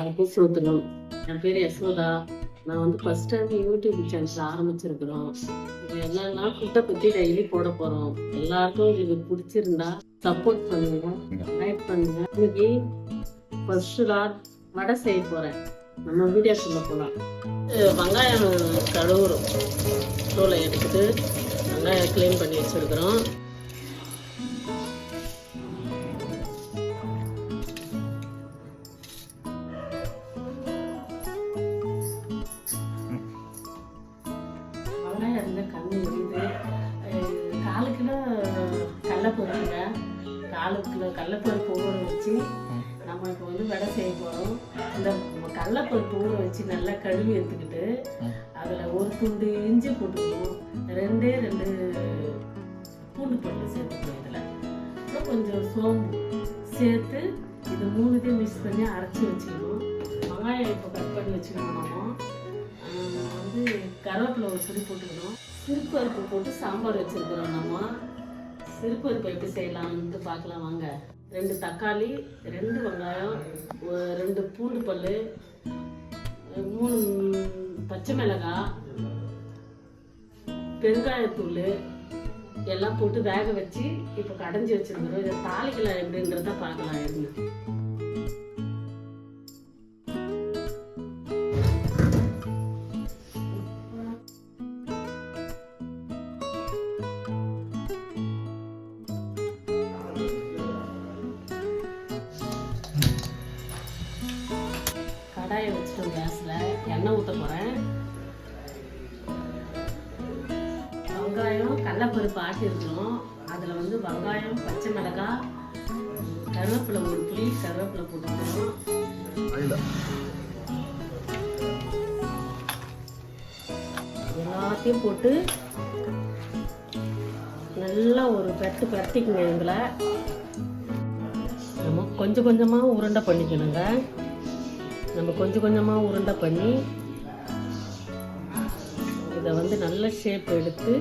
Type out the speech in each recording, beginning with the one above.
எல்லாருக்கும் சோத்துணும். என் பேர் யசோதா. நான் வந்து ஃபர்ஸ்ட் டைம் யூடியூப் சேனல் ஆரம்பிச்சிருக்கிறோம். இது என்னன்னா ஃபுட்டை பற்றி டெய்லி போட போகிறோம். எல்லாருக்கும் இது பிடிச்சிருந்தா சப்போர்ட் பண்ணுங்க, லைக் பண்ணுங்க. இன்னைக்கு ஃபர்ஸ்ட் வடை செய்ய போகிறேன். நம்ம வீடியோக்குள்ள போகலாம். வெங்காயம் கழுவுறோம். தோலை எடுத்துட்டு வெங்காயம் க்ளீன் பண்ணி வச்சுருக்கிறோம். கண்ணு எரியுது. 4 கிலோ கடலைப்பருப்புங்க, 4 கிலோ கடலைப்பருப்பு ஊற வச்சு நம்ம இப்போ வந்து வடை செய்ய போகிறோம். இந்த கடலைப்பருப்பு ஊற வச்சு நல்லா கழுவி எடுத்துக்கிட்டு அதில் ஒரு துண்டு இஞ்சி போட்டுக்கணும், 2 பூண்டு பல்லு சேர்த்துக்கணும். இதில் அப்புறம் கொஞ்சம் சோம்பு சேர்த்து இது 3த்தையும் மிக்ஸ் பண்ணி அரைச்சி வச்சுக்கணும். வெங்காயம் இப்போ கட் பண்ணி வச்சுக்கணும். நம்ம வந்து கருவேப்பிலை ஒரு பொடி போட்டுக்கணும். சிறுபருப்பு போட்டு சாம்பார் வச்சுருக்கிறோம். நம்ம சிறுபருப்பு எப்படி செய்யலாம்னு பார்க்கலாம் வாங்க. 2 தக்காளி, 2 வெங்காயம், 2 பூண்டு பல், 3 பச்சை மிளகாய், பெருங்காயத்தூள் எல்லாம் போட்டு வேக வச்சு இப்போ கடைஞ்சி வச்சுருக்கிறோம். இதை தாளிக்கலாம் எப்படின்றத பார்க்கலாம். இருந்து கடாயை வச்சுட்டோம். கேஸில் எண்ணெய் ஊற்ற போகிறேன். வெங்காயம் கடலைப்பருப்பு ஆட்டியிருக்கிறோம். அதில் வந்து வெங்காயம், பச்சை மிளகாய், கருவேப்பிலை ஒரு புளி கருவேப்பிலை போட்டுக்கிறோம். எல்லாத்தையும் போட்டு நல்லா ஒரு பரட்டிக்குங்க. இதில் நம்ம கொஞ்சம் கொஞ்சமாக உருண்டை பண்ணிக்கணுங்க. நம்ம கொஞ்சம் கொஞ்சமாக உருண்டை பண்ணி இதை வந்து நல்ல ஷேப் எடுத்து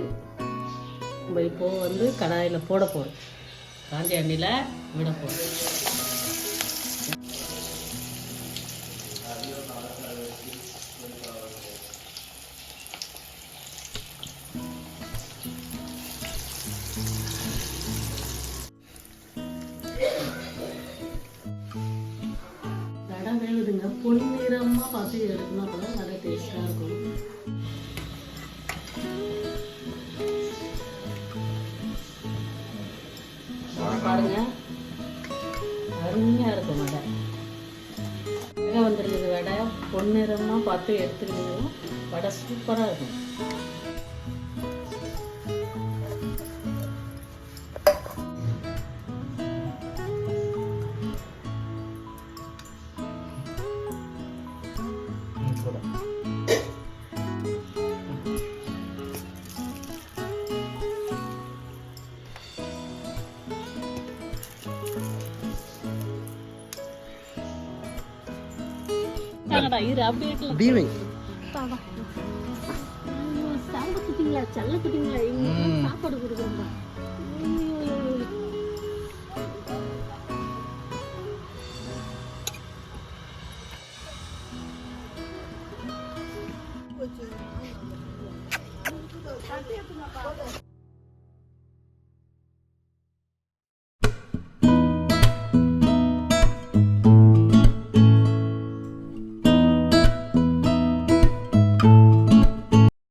நம்ம இப்போது வந்து கடாயில் போட போகிறோம். காஞ்ச எண்ணெயில் விட போகிறோம். வடை வேகுதுங்க. பொன்னிறமாக பார்த்து எடுக்கணும். அப்போ தான் வடை டேஸ்ட்டாக இருக்கும். பாருங்க, அருமையாக இருக்கும் வடை. வேக வந்துருக்குது வடை. பொன்னிறமாக பார்த்து எடுத்துக்கிட்டீங்கன்னா வடை சூப்பராக இருக்கும். சாப்பாடு கொடுக்குறோம்.